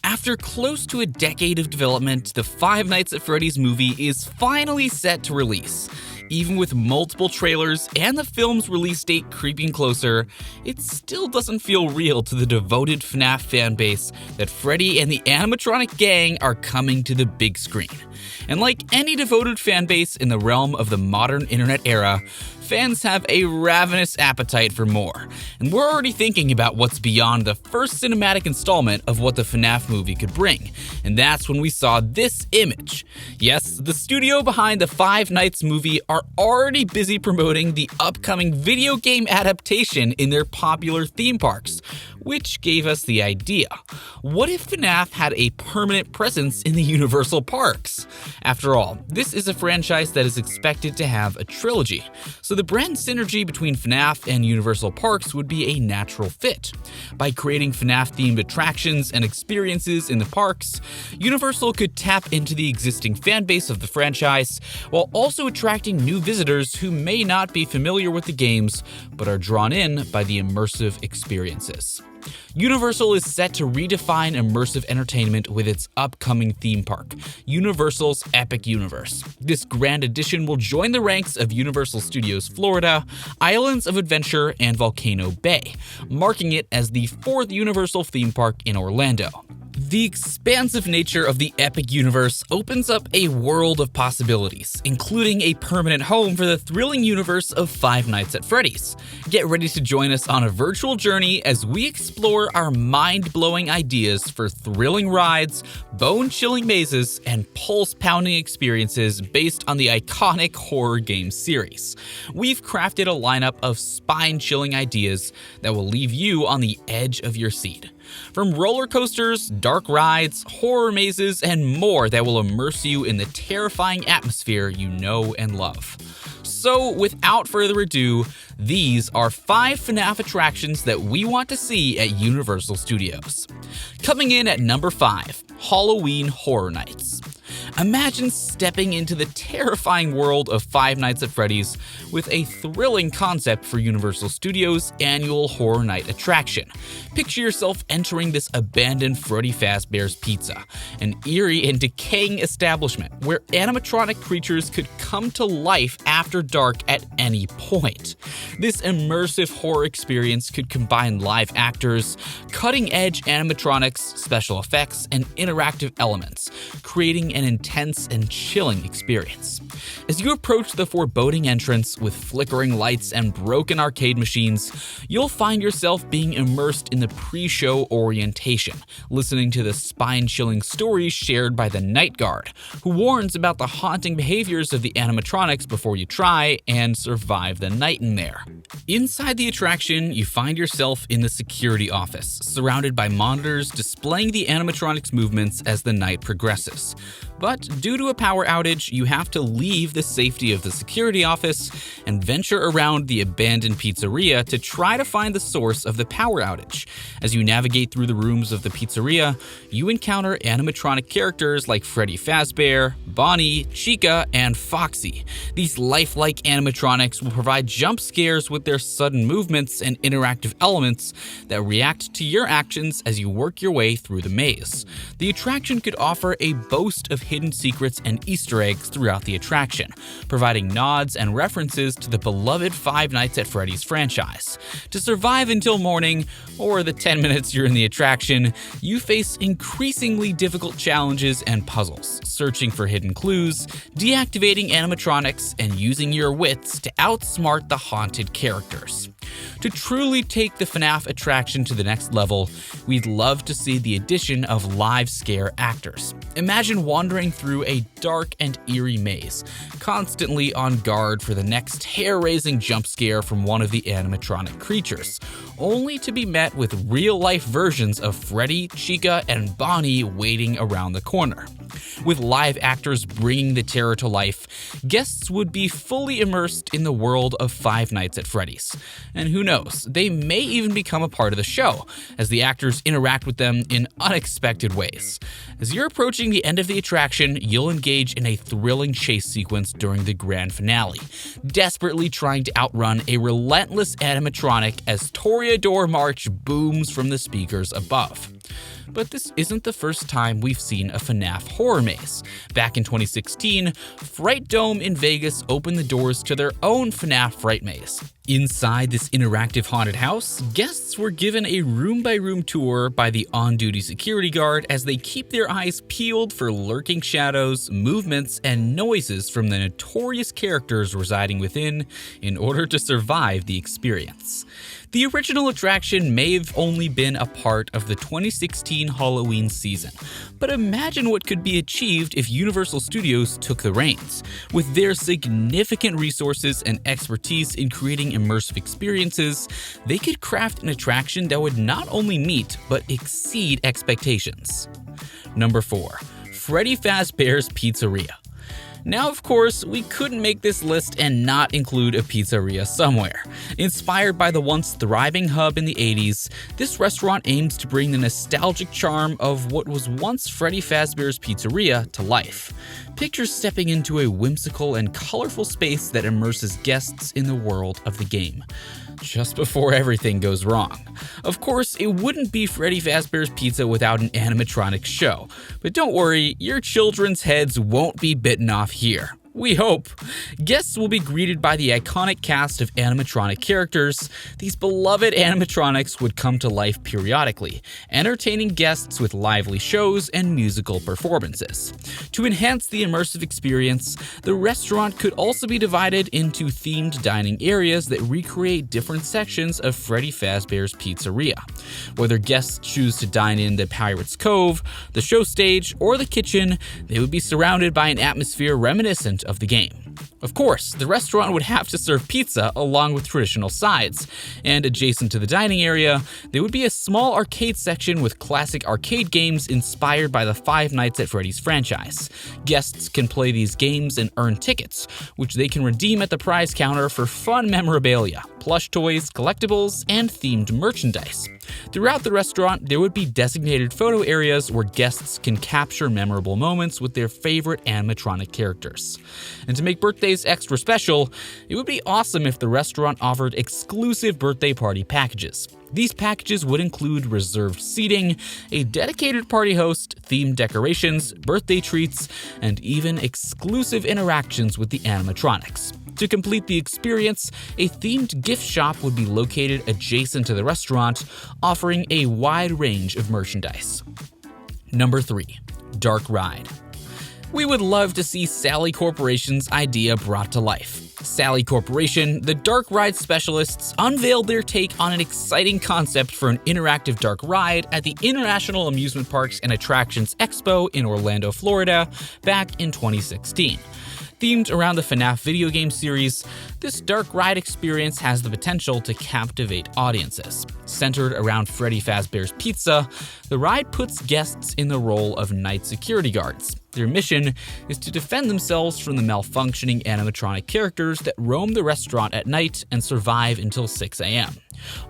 After close to a decade of development, the Five Nights at Freddy's movie is finally set to release. Even with multiple trailers and the film's release date creeping closer, it still doesn't feel real to the devoted FNAF fanbase that Freddy and the animatronic gang are coming to the big screen. And like any devoted fanbase in the realm of the modern internet era, fans have a ravenous appetite for more, and we're already thinking about what's beyond the first cinematic installment of what the FNAF movie could bring, and that's when we saw this image. Yes, the studio behind the Five Nights movie are already busy promoting the upcoming video game adaptation in their popular theme parks, which gave us the idea. What if FNAF had a permanent presence in the Universal parks? After all, this is a franchise that is expected to have a trilogy, so the brand synergy between FNAF and Universal Parks would be a natural fit. By creating FNAF-themed attractions and experiences in the parks, Universal could tap into the existing fanbase of the franchise, while also attracting new visitors who may not be familiar with the games, but are drawn in by the immersive experiences. Universal is set to redefine immersive entertainment with its upcoming theme park, Universal's Epic Universe. This grand addition will join the ranks of Universal Studios Florida, Islands of Adventure, and Volcano Bay, marking it as the fourth Universal theme park in Orlando. The expansive nature of the Epic Universe opens up a world of possibilities, including a permanent home for the thrilling universe of Five Nights at Freddy's. Get ready to join us on a virtual journey as we explore our mind-blowing ideas for thrilling rides, bone-chilling mazes, and pulse-pounding experiences based on the iconic horror game series. We've crafted a lineup of spine-chilling ideas that will leave you on the edge of your seat. From roller coasters, dark rides, horror mazes, and more that will immerse you in the terrifying atmosphere you know and love. So, without further ado, these are 5 FNAF attractions that we want to see at Universal Studios. Coming in at number 5, Halloween Horror Nights. Imagine stepping into the terrifying world of Five Nights at Freddy's with a thrilling concept for Universal Studios' annual Horror Night attraction. Picture yourself entering this abandoned Freddy Fazbear's Pizza, an eerie and decaying establishment where animatronic creatures could come to life after dark at any point. This immersive horror experience could combine live actors, cutting-edge animatronics, special effects, and interactive elements, creating an intense and chilling experience. As you approach the foreboding entrance with flickering lights and broken arcade machines, you'll find yourself being immersed in the pre-show orientation, listening to the spine-chilling stories shared by the Night Guard, who warns about the haunting behaviors of the animatronics before you try and survive the night in there. Inside the attraction, you find yourself in the security office, surrounded by monitors displaying the animatronics' movements as the night progresses. But due to a power outage, you have to leave the safety of the security office and venture around the abandoned pizzeria to try to find the source of the power outage. As you navigate through the rooms of the pizzeria, you encounter animatronic characters like Freddy Fazbear, Bonnie, Chica, and Foxy. These lifelike animatronics will provide jump scares with their sudden movements and interactive elements that react to your actions as you work your way through the maze. The attraction could offer a boast of hidden secrets and Easter eggs throughout the attraction, providing nods and references to the beloved Five Nights at Freddy's franchise. To survive until morning, or the 10 minutes you're in the attraction, you face increasingly difficult challenges and puzzles, searching for hidden clues, deactivating animatronics, and using your wits to outsmart the haunted characters. To truly take the FNAF attraction to the next level, we'd love to see the addition of live scare actors. Imagine wandering through a dark and eerie maze, constantly on guard for the next hair-raising jump scare from one of the animatronic creatures, only to be met with real-life versions of Freddy, Chica, and Bonnie waiting around the corner. With live actors bringing the terror to life, guests would be fully immersed in the world of Five Nights at Freddy's. And who knows, they may even become a part of the show, as the actors interact with them in unexpected ways. As you're approaching the end of the attraction, you'll engage in a thrilling chase sequence during the grand finale, desperately trying to outrun a relentless animatronic as Toreador March booms from the speakers above. But this isn't the first time we've seen a FNAF horror maze. Back in 2016, Fright Dome in Vegas opened the doors to their own FNAF Fright Maze. Inside this interactive haunted house, guests were given a room-by-room tour by the on-duty security guard as they keep their eyes peeled for lurking shadows, movements, and noises from the notorious characters residing within in order to survive the experience. The original attraction may have only been a part of the 2016 Halloween season, but imagine what could be achieved if Universal Studios took the reins. With their significant resources and expertise in creating immersive experiences, they could craft an attraction that would not only meet, but exceed expectations. Number 4. Freddy Fazbear's Pizzeria. Now, of course, we couldn't make this list and not include a pizzeria somewhere. Inspired by the once thriving hub in the 80s, this restaurant aims to bring the nostalgic charm of what was once Freddy Fazbear's Pizzeria to life. Picture stepping into a whimsical and colorful space that immerses guests in the world of the game. Just before everything goes wrong. Of course, it wouldn't be Freddy Fazbear's Pizza without an animatronic show, but don't worry, your children's heads won't be bitten off here. We hope. Guests will be greeted by the iconic cast of animatronic characters. These beloved animatronics would come to life periodically, entertaining guests with lively shows and musical performances. To enhance the immersive experience, the restaurant could also be divided into themed dining areas that recreate different sections of Freddy Fazbear's Pizzeria. Whether guests choose to dine in the Pirate's Cove, the show stage, or the kitchen, they would be surrounded by an atmosphere reminiscent of the game. Of course, the restaurant would have to serve pizza along with traditional sides, and adjacent to the dining area, there would be a small arcade section with classic arcade games inspired by the Five Nights at Freddy's franchise. Guests can play these games and earn tickets, which they can redeem at the prize counter for fun memorabilia, plush toys, collectibles, and themed merchandise. Throughout the restaurant, there would be designated photo areas where guests can capture memorable moments with their favorite animatronic characters. And to make birthdays extra special, it would be awesome if the restaurant offered exclusive birthday party packages. These packages would include reserved seating, a dedicated party host, themed decorations, birthday treats, and even exclusive interactions with the animatronics. To complete the experience, a themed gift shop would be located adjacent to the restaurant, offering a wide range of merchandise. Number 3. Dark Ride. We would love to see Sally Corporation's idea brought to life. Sally Corporation, the dark ride specialists, unveiled their take on an exciting concept for an interactive dark ride at the International Amusement Parks and Attractions Expo in Orlando, Florida, back in 2016. Themed around the FNAF video game series, this dark ride experience has the potential to captivate audiences. Centered around Freddy Fazbear's Pizza, the ride puts guests in the role of night security guards. Their mission is to defend themselves from the malfunctioning animatronic characters that roam the restaurant at night and survive until 6 a.m.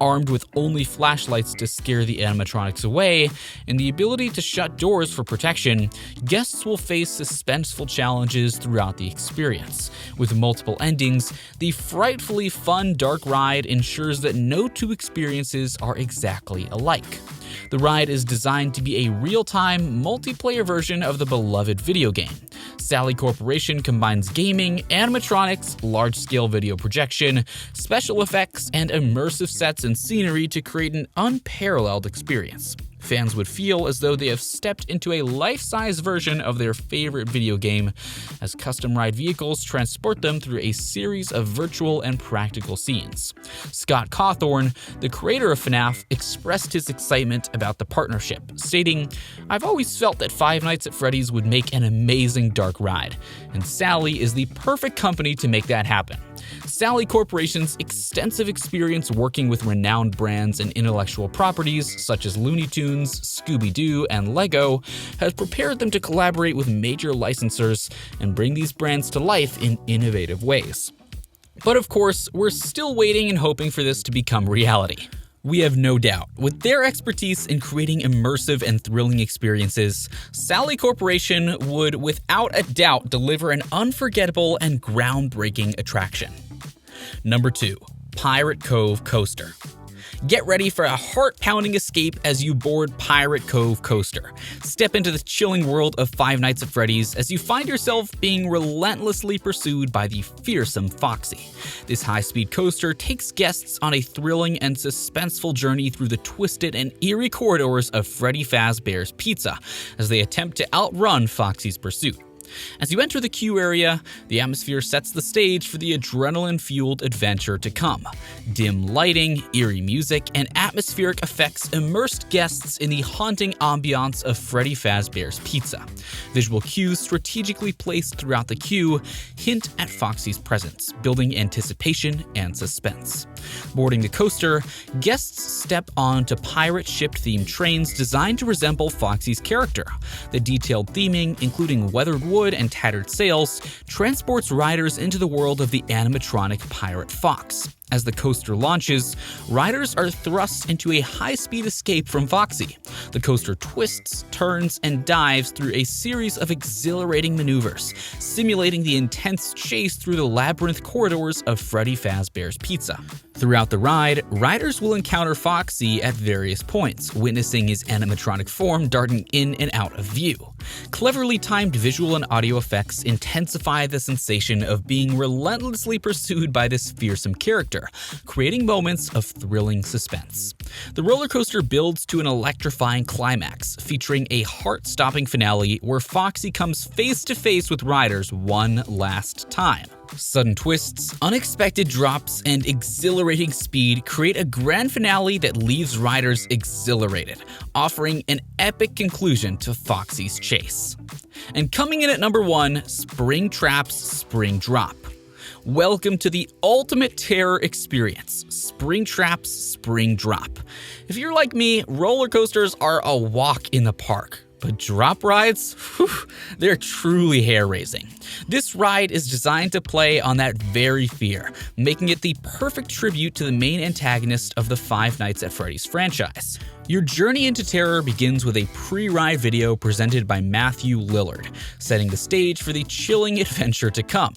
Armed with only flashlights to scare the animatronics away and the ability to shut doors for protection, guests will face suspenseful challenges throughout the experience. With multiple endings, the frightfully fun dark ride ensures that no two experiences are exactly alike. The ride is designed to be a real-time, multiplayer version of the beloved video game. Sally Corporation combines gaming, animatronics, large-scale video projection, special effects, and immersive sets and scenery to create an unparalleled experience. Fans would feel as though they have stepped into a life-size version of their favorite video game, as custom ride vehicles transport them through a series of virtual and practical scenes. Scott Cawthorn, the creator of FNAF, expressed his excitement about the partnership, stating, "I've always felt that Five Nights at Freddy's would make an amazing dark ride, and Sally is the perfect company to make that happen." Sally Corporation's extensive experience working with renowned brands and intellectual properties such as Looney Tunes, Scooby-Doo, and Lego has prepared them to collaborate with major licensors and bring these brands to life in innovative ways. But of course, we're still waiting and hoping for this to become reality. We have no doubt, with their expertise in creating immersive and thrilling experiences, Sally Corporation would without a doubt deliver an unforgettable and groundbreaking attraction. Number 2. Pirate Cove Coaster. Get ready for a heart-pounding escape as you board Pirate Cove Coaster. Step into the chilling world of Five Nights at Freddy's as you find yourself being relentlessly pursued by the fearsome Foxy. This high-speed coaster takes guests on a thrilling and suspenseful journey through the twisted and eerie corridors of Freddy Fazbear's Pizza as they attempt to outrun Foxy's pursuit. As you enter the queue area, the atmosphere sets the stage for the adrenaline-fueled adventure to come. Dim lighting, eerie music, and atmospheric effects immersed guests in the haunting ambiance of Freddy Fazbear's Pizza. Visual cues strategically placed throughout the queue hint at Foxy's presence, building anticipation and suspense. Boarding the coaster, guests step onto pirate ship-themed trains designed to resemble Foxy's character. The detailed theming, including weathered wood and tattered sails, transports riders into the world of the animatronic pirate Fox. As the coaster launches, riders are thrust into a high-speed escape from Foxy. The coaster twists, turns, and dives through a series of exhilarating maneuvers, simulating the intense chase through the labyrinth corridors of Freddy Fazbear's Pizza. Throughout the ride, riders will encounter Foxy at various points, witnessing his animatronic form darting in and out of view. Cleverly timed visual and audio effects intensify the sensation of being relentlessly pursued by this fearsome character, creating moments of thrilling suspense. The roller coaster builds to an electrifying climax, featuring a heart-stopping finale where Foxy comes face-to-face with riders one last time. Sudden twists, unexpected drops, and exhilarating speed create a grand finale that leaves riders exhilarated, offering an epic conclusion to Foxy's chase. And coming in at number 1, Springtrap's Spring Drop. Welcome to the ultimate terror experience, Springtrap's Spring Drop. If you're like me, roller coasters are a walk in the park. But drop rides? Whew, they're truly hair-raising. This ride is designed to play on that very fear, making it the perfect tribute to the main antagonist of the Five Nights at Freddy's franchise. Your journey into terror begins with a pre-ride video presented by Matthew Lillard, setting the stage for the chilling adventure to come.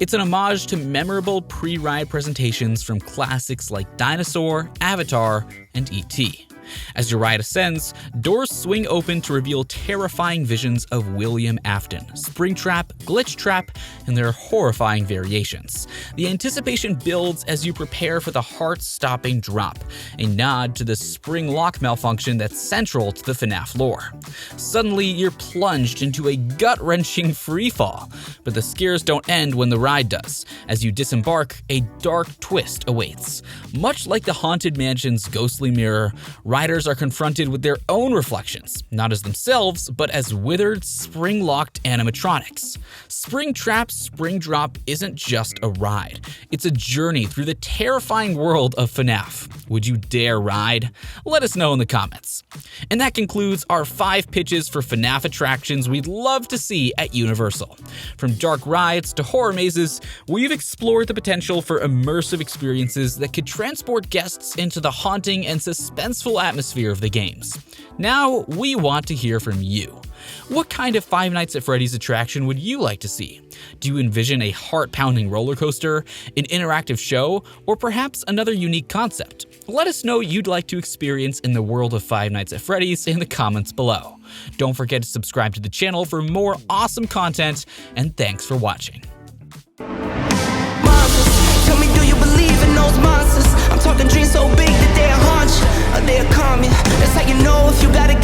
It's an homage to memorable pre-ride presentations from classics like Dinosaur, Avatar, and E.T. As your ride ascends, doors swing open to reveal terrifying visions of William Afton, Springtrap, Glitchtrap, and their horrifying variations. The anticipation builds as you prepare for the heart-stopping drop, a nod to the spring lock malfunction that's central to the FNAF lore. Suddenly, you're plunged into a gut-wrenching freefall, but the scares don't end when the ride does. As you disembark, a dark twist awaits. Much like the Haunted Mansion's ghostly mirror, riders are confronted with their own reflections, not as themselves, but as withered, spring-locked animatronics. Springtrap's Spring Drop isn't just a ride. It's a journey through the terrifying world of FNAF. Would you dare ride? Let us know in the comments. And that concludes our 5 pitches for FNAF attractions we'd love to see at Universal. From dark rides to horror mazes, we've explored the potential for immersive experiences that could transport guests into the haunting and suspenseful atmosphere of the games. Now, we want to hear from you. What kind of Five Nights at Freddy's attraction would you like to see? Do you envision a heart-pounding roller coaster, an interactive show, or perhaps another unique concept? Let us know what you'd like to experience in the world of Five Nights at Freddy's in the comments below. Don't forget to subscribe to the channel for more awesome content, and thanks for watching. Monsters, tell me, do you believe in those monsters? I'm talking dreams so big that they'll haunt you, or they'll calm you. That's how you know if you gotta